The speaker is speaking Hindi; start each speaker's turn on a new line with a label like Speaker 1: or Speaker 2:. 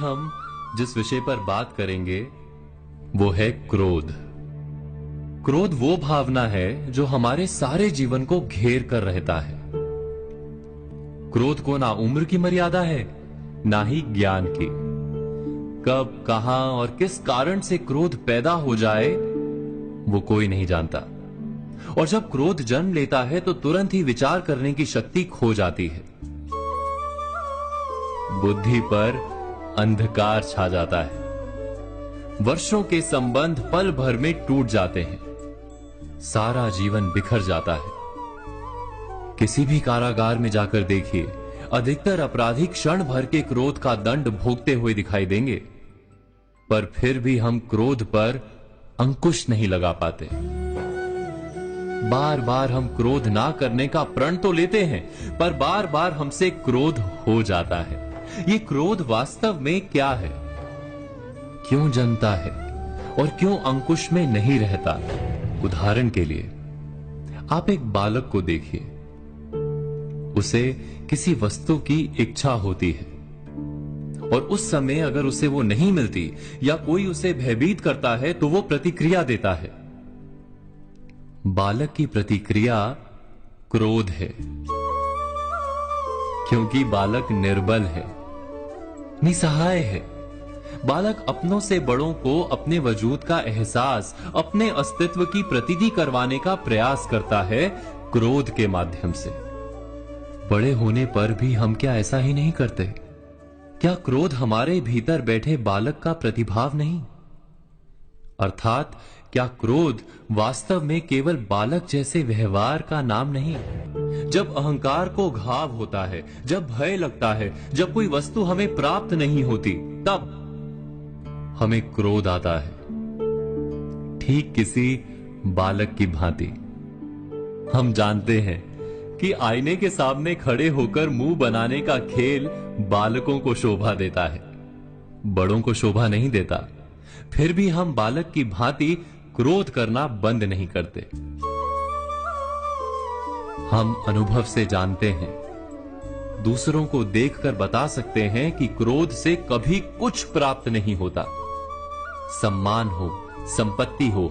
Speaker 1: हम जिस विषय पर बात करेंगे वो है क्रोध। क्रोध वो भावना है जो हमारे सारे जीवन को घेर कर रहता है। क्रोध को ना उम्र की मर्यादा है, ना ही ज्ञान की। कब, कहां और किस कारण से क्रोध पैदा हो जाए वो कोई नहीं जानता। और जब क्रोध जन्म लेता है तो तुरंत ही विचार करने की शक्ति खो जाती है। बुद्धि पर अंधकार छा जाता है। वर्षों के संबंध पल भर में टूट जाते हैं। सारा जीवन बिखर जाता है। किसी भी कारागार में जाकर देखिए, अधिकतर अपराधी क्षण भर के क्रोध का दंड भोगते हुए दिखाई देंगे, पर फिर भी हम क्रोध पर अंकुश नहीं लगा पाते। बार बार हम क्रोध ना करने का प्रण तो लेते हैं, पर बार बार हमसे क्रोध हो जाता है। ये क्रोध वास्तव में क्या है, क्यों जन्मता है और क्यों अंकुश में नहीं रहता? उदाहरण के लिए आप एक बालक को देखिए। उसे किसी वस्तु की इच्छा होती है और उस समय अगर उसे वो नहीं मिलती या कोई उसे भयभीत करता है तो वो प्रतिक्रिया देता है। बालक की प्रतिक्रिया क्रोध है, क्योंकि बालक निर्बल है, निसहाय है। बालक अपनों से बड़ों को अपने वजूद का एहसास, अपने अस्तित्व की प्रतीति करवाने का प्रयास करता है क्रोध के माध्यम से। बड़े होने पर भी हम क्या ऐसा ही नहीं करते? क्या क्रोध हमारे भीतर बैठे बालक का प्रतिभाव नहीं? अर्थात क्या क्रोध वास्तव में केवल बालक जैसे व्यवहार का नाम नहीं? जब अहंकार को घाव होता है, जब भय लगता है, जब कोई वस्तु हमें प्राप्त नहीं होती, तब हमें क्रोध आता है। ठीक किसी बालक की भांति। हम जानते हैं कि आईने के सामने खड़े होकर मुंह बनाने का खेल बालकों को शोभा देता है, बड़ों को शोभा नहीं देता। फिर भी हम बालक की भांति क्रोध करना बंद नहीं करते। हम अनुभव से जानते हैं, दूसरों को देखकर बता सकते हैं कि क्रोध से कभी कुछ प्राप्त नहीं होता। सम्मान हो, संपत्ति हो,